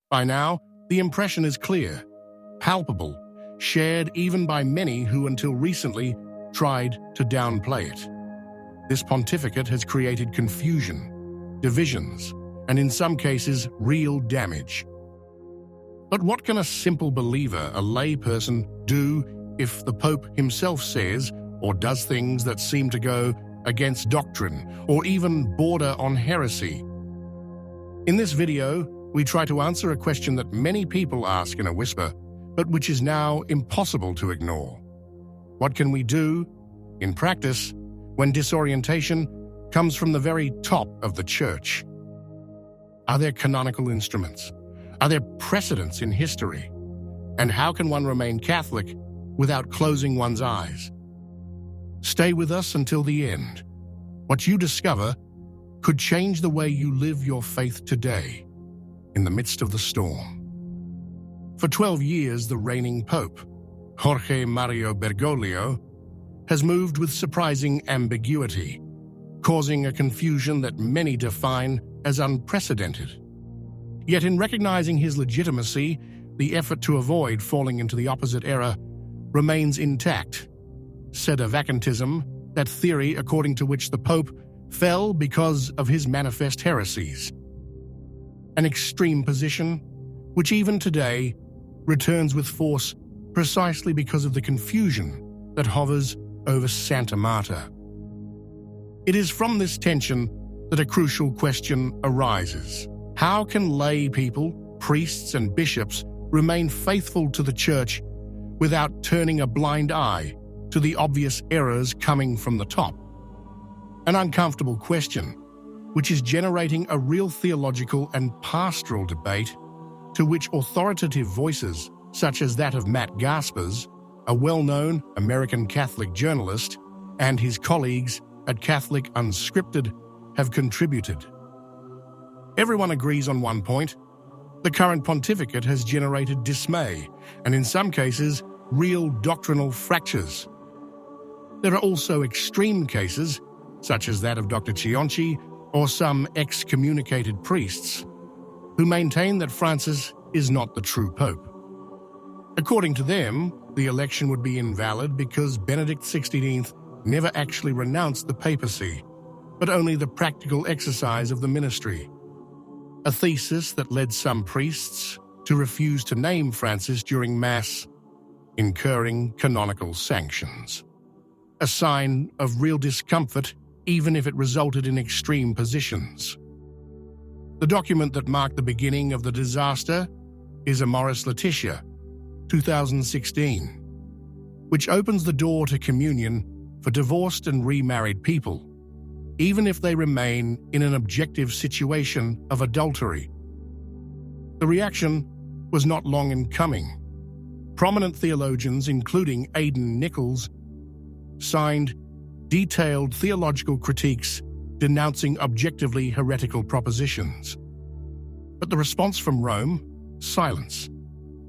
By now, the impression is clear, palpable, shared even by many who until recently tried to downplay it. This pontificate has created confusion, divisions, and in some cases, real damage. But what can a simple believer, a lay person, do if the Pope himself says or does things that seem to go against doctrine or even border on heresy? In this video, we try to answer a question that many people ask in a whisper, but which is now impossible to ignore. What can we do, in practice, when disorientation comes from the very top of the Church? Are there canonical instruments? Are there precedents in history? And how can one remain Catholic without closing one's eyes? Stay with us until the end. What you discover could change the way you live your faith today, in the midst of the storm. For 12 years, the reigning Pope, Jorge Mario Bergoglio, has moved with surprising ambiguity, causing a confusion that many define as unprecedented. Yet in recognizing his legitimacy, the effort to avoid falling into the opposite error remains intact. Sedevacantism, that theory according to which the Pope fell because of his manifest heresies. An extreme position, which even today returns with force precisely because of the confusion that hovers over Santa Marta. It is from this tension that a crucial question arises. How can lay people, priests and bishops, remain faithful to the Church without turning a blind eye to the obvious errors coming from the top? An uncomfortable question, which is generating a real theological and pastoral debate to which authoritative voices, such as that of Matt Gaspers, a well-known American Catholic journalist, and his colleagues at Catholic Unscripted, have contributed. Everyone agrees on one point: the current pontificate has generated dismay, and in some cases, real doctrinal fractures. There are also extreme cases, such as that of Dr. Cianci or some excommunicated priests, who maintain that Francis is not the true pope. According to them, the election would be invalid because Benedict XVI never actually renounced the papacy, but only the practical exercise of the ministry. A thesis that led some priests to refuse to name Francis during Mass, incurring canonical sanctions. A sign of real discomfort, even if it resulted in extreme positions. The document that marked the beginning of the disaster is Amoris Laetitia, 2016, which opens the door to communion for divorced and remarried people, even if they remain in an objective situation of adultery. The reaction was not long in coming. Prominent theologians, including Aidan Nichols, signed detailed theological critiques denouncing objectively heretical propositions. But the response from Rome? Silence.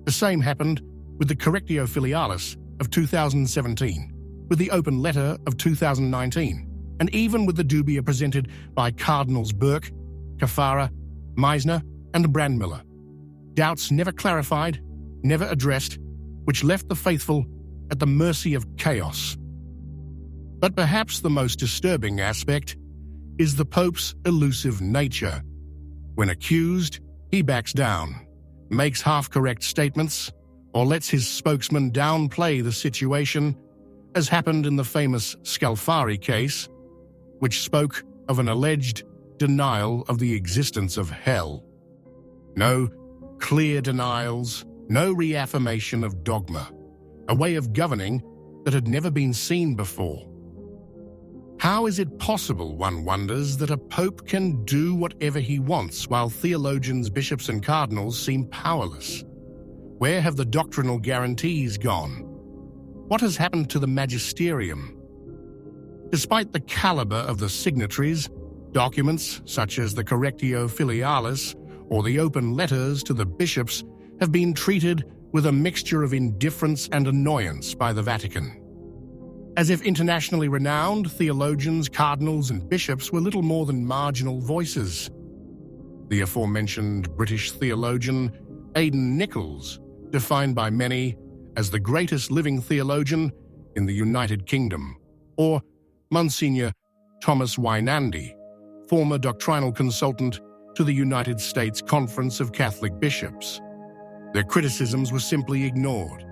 The same happened with the Correctio Filialis of 2017, with the Open Letter of 2019, and even with the dubia presented by Cardinals Burke, Caffarra, Meisner, and Brandmiller. Doubts never clarified, never addressed, which left the faithful at the mercy of chaos. But perhaps the most disturbing aspect is the Pope's elusive nature. When accused, he backs down, makes half-correct statements, or lets his spokesman downplay the situation, as happened in the famous Scalfari case, which spoke of an alleged denial of the existence of hell. No clear denials, no reaffirmation of dogma, a way of governing that had never been seen before. How is it possible, one wonders, that a pope can do whatever he wants while theologians, bishops, and cardinals seem powerless? Where have the doctrinal guarantees gone? What has happened to the magisterium? Despite the caliber of the signatories, documents such as the Correctio Filialis or the open letters to the bishops have been treated with a mixture of indifference and annoyance by the Vatican. As if internationally renowned theologians, cardinals, and bishops were little more than marginal voices. The aforementioned British theologian Aidan Nichols, defined by many as the greatest living theologian in the United Kingdom, or Monsignor Thomas Wynandy, former doctrinal consultant to the United States Conference of Catholic Bishops. Their criticisms were simply ignored,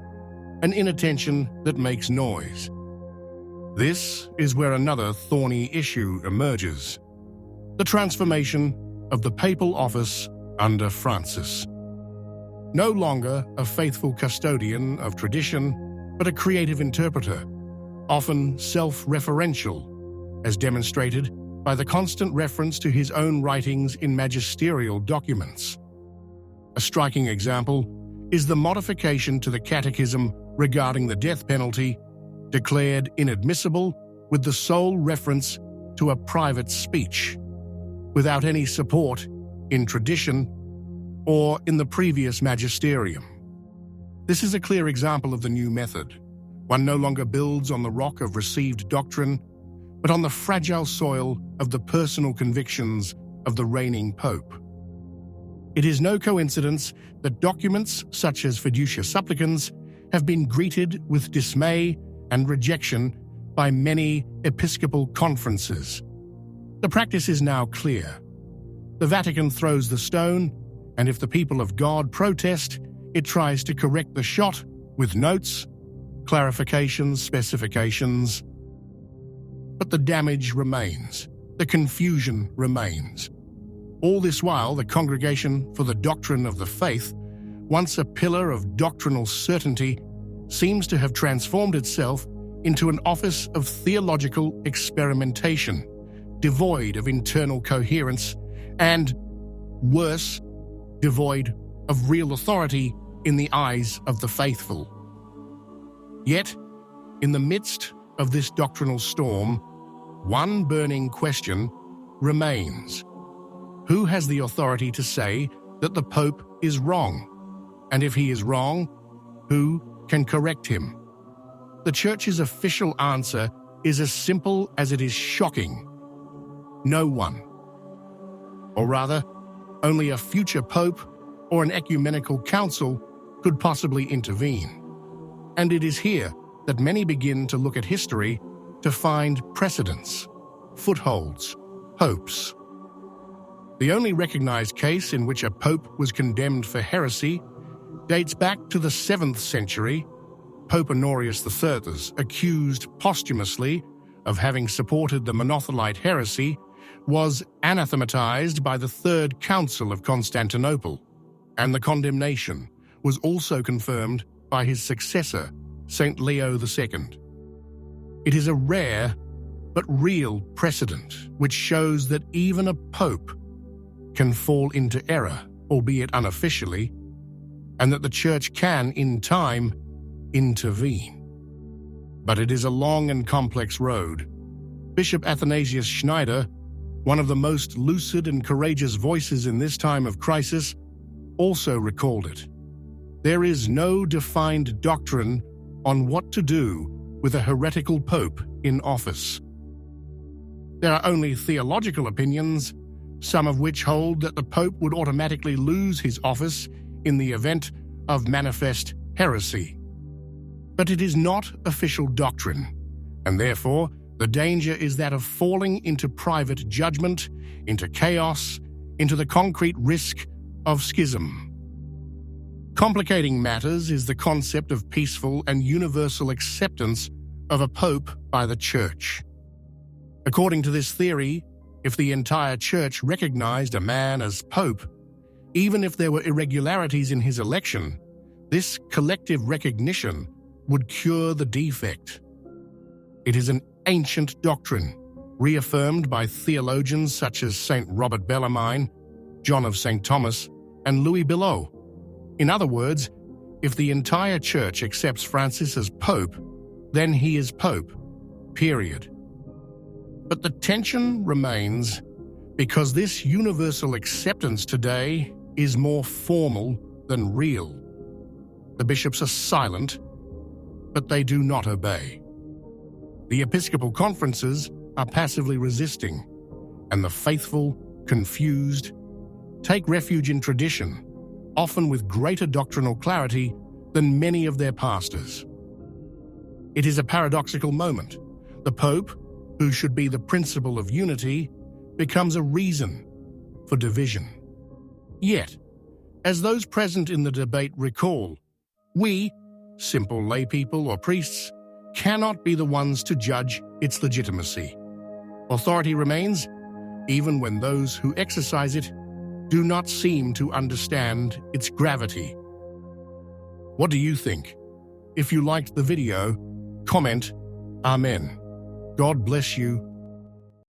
an inattention that makes noise. This is where another thorny issue emerges: the transformation of the papal office under Francis. No longer a faithful custodian of tradition, but a creative interpreter, often self-referential, as demonstrated by the constant reference to his own writings in magisterial documents. A striking example is the modification to the Catechism regarding the death penalty, declared inadmissible with the sole reference to a private speech, without any support in tradition or in the previous magisterium. This is a clear example of the new method. One no longer builds on the rock of received doctrine, but on the fragile soil of the personal convictions of the reigning Pope. It is no coincidence that documents such as Fiducia Supplicans have been greeted with dismay and rejection by many episcopal conferences. The practice is now clear. The Vatican throws the stone, and if the people of God protest, it tries to correct the shot with notes, clarifications, specifications. But the damage remains. The confusion remains. All this while, the Congregation for the Doctrine of the Faith, once a pillar of doctrinal certainty, seems to have transformed itself into an office of theological experimentation, devoid of internal coherence and, worse, devoid of real authority in the eyes of the faithful. Yet, in the midst of this doctrinal storm, one burning question remains: who has the authority to say that the Pope is wrong? And if he is wrong, who can correct him? The Church's official answer is as simple as it is shocking: no one. Or rather, only a future Pope or an ecumenical council could possibly intervene. And it is here that many begin to look at history to find precedents, footholds, hopes. The only recognized case in which a pope was condemned for heresy dates back to the 7th century. Pope Honorius III, accused posthumously of having supported the Monothelite heresy, was anathematized by the Third Council of Constantinople, and the condemnation was also confirmed by his successor, Saint Leo II. It is a rare but real precedent which shows that even a pope can fall into error, albeit unofficially, and that the Church can, in time, intervene. But it is a long and complex road. Bishop Athanasius Schneider, one of the most lucid and courageous voices in this time of crisis, also recalled it. There is no defined doctrine on what to do with a heretical pope in office. There are only theological opinions, some of which hold that the pope would automatically lose his office in the event of manifest heresy. But it is not official doctrine, and therefore the danger is that of falling into private judgment, into chaos, into the concrete risk of schism. Complicating matters is the concept of peaceful and universal acceptance of a pope by the Church. According to this theory, if the entire Church recognized a man as pope, even if there were irregularities in his election, this collective recognition would cure the defect. It is an ancient doctrine, reaffirmed by theologians such as St. Robert Bellarmine, John of St. Thomas, and Louis Billot. In other words, if the entire Church accepts Francis as Pope, then he is Pope, period. But the tension remains because this universal acceptance today is more formal than real. The bishops are silent, but they do not obey. The episcopal conferences are passively resisting, and the faithful, confused, take refuge in tradition, often with greater doctrinal clarity than many of their pastors. It is a paradoxical moment. The Pope, who should be the principle of unity, becomes a reason for division. Yet, as those present in the debate recall, we, simple laypeople or priests, cannot be the ones to judge its legitimacy. Authority remains, even when those who exercise it do not seem to understand its gravity. What do you think? If you liked the video, comment Amen. God bless you